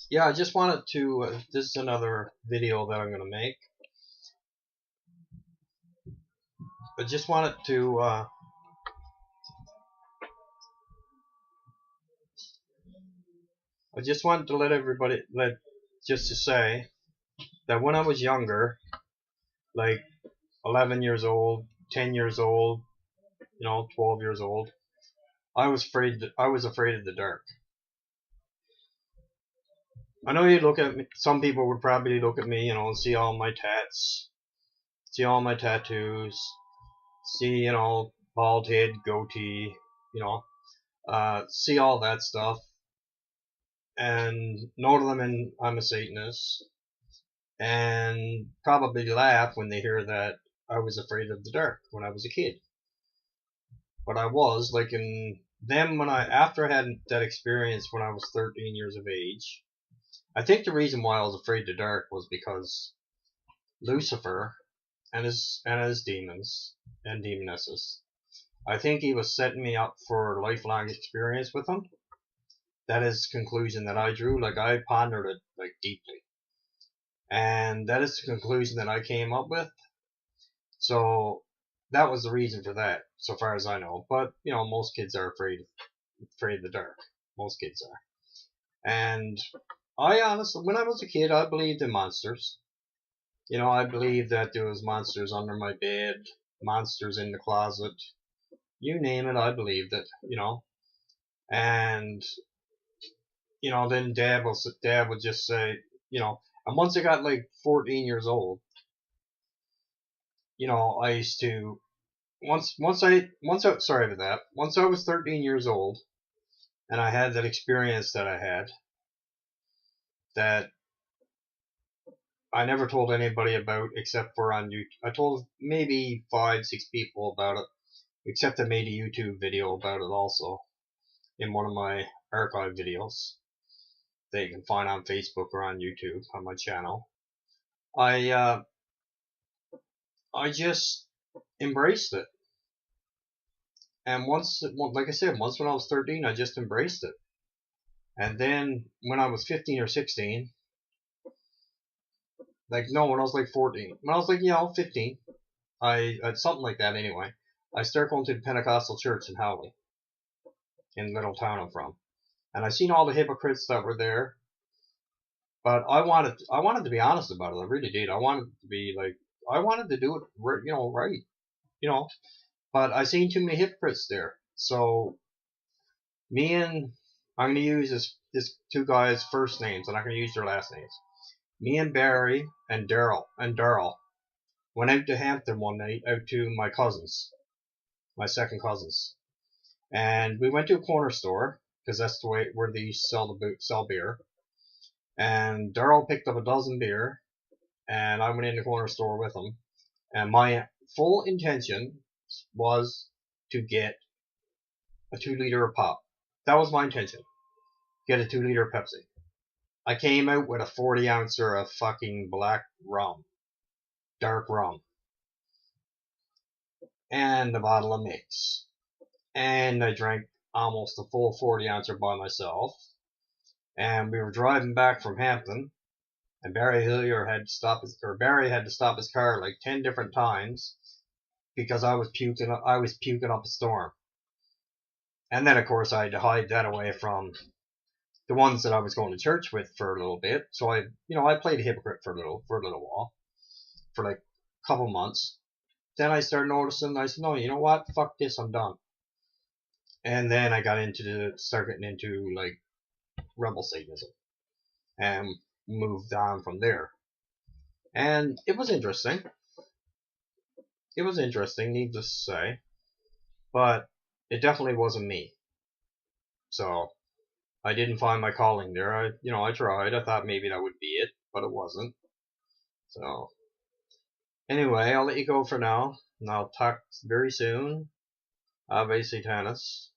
Yeah, I just wanted to. This is another video that I'm gonna make. I just wanted to. I just wanted to let everybody just to say that when I was younger, like 11 years old, 10 years old, 12 years old, I was afraid of the dark. I know you look at me. Some people would probably look at me, and see all my tats, see all my tattoos, see bald head, goatee, you know, see all that stuff, and know them and I'm a Satanist, and probably laugh when they hear that I was afraid of the dark when I was a kid. But I was like in then when after I had that experience when I was 13 years of age. I think the reason why I was afraid of the dark was because Lucifer and his demons and demonesses. I think he was setting me up for a lifelong experience with him. That is the conclusion that I drew. Like, I pondered it like deeply, and that is the conclusion that I came up with. So that was the reason for that, so far as I know. But most kids are afraid of the dark. Most kids are. And I honestly, when I was a kid, I believed in monsters. I believed that there was monsters under my bed, monsters in the closet. You name it, I believed it. And then dad would just say, and once I got like 14 years old, I used to sorry about that. Once I was 13 years old and I had that experience that I had, that I never told anybody about except for on YouTube. I told maybe 5, 6 people about it, except I made a YouTube video about it also in one of my archive videos that you can find on Facebook or on YouTube on my channel. I just embraced it. And like I said, once when I was 13, I just embraced it. And then when I was 15 or 16, when I was like 14, when I was like, 15, I something like that anyway, I started going to the Pentecostal church in Howley, in the little town I'm from. And I seen all the hypocrites that were there, but I wanted to be honest about it. I really did. I wanted to be like, I wanted to do it, right, but I seen too many hypocrites there. So I'm gonna use this two guys' first names. I'm not gonna use their last names. Me and Barry and Daryl went out to Hampton one night, out to my cousins, my second cousins, and we went to a corner store because that's the way where they used to sell beer. And Daryl picked up a dozen beer, and I went in the corner store with him. And my full intention was to get a 2-liter of pop. That was my intention. Get a 2-liter of Pepsi. I came out with a 40-ouncer of fucking black rum. Dark rum. And a bottle of mix. And I drank almost a full 40-ouncer by myself. And we were driving back from Hampton. And Barry had to stop his car like 10 different times because I was puking up a storm. And then of course I had to hide that away from the ones that I was going to church with for a little bit. So I played a hypocrite for a little while, for like a couple months. Then I started noticing. I said, no, you know what? Fuck this, I'm done. And then I got start getting into like rebel Satanism, and moved on from there. And it was interesting. It was interesting, needless to say, but it definitely wasn't me. So I didn't find my calling there. I tried. I thought maybe that would be it, but it wasn't. So anyway, I'll let you go for now, and I'll talk very soon. Ave Satanis.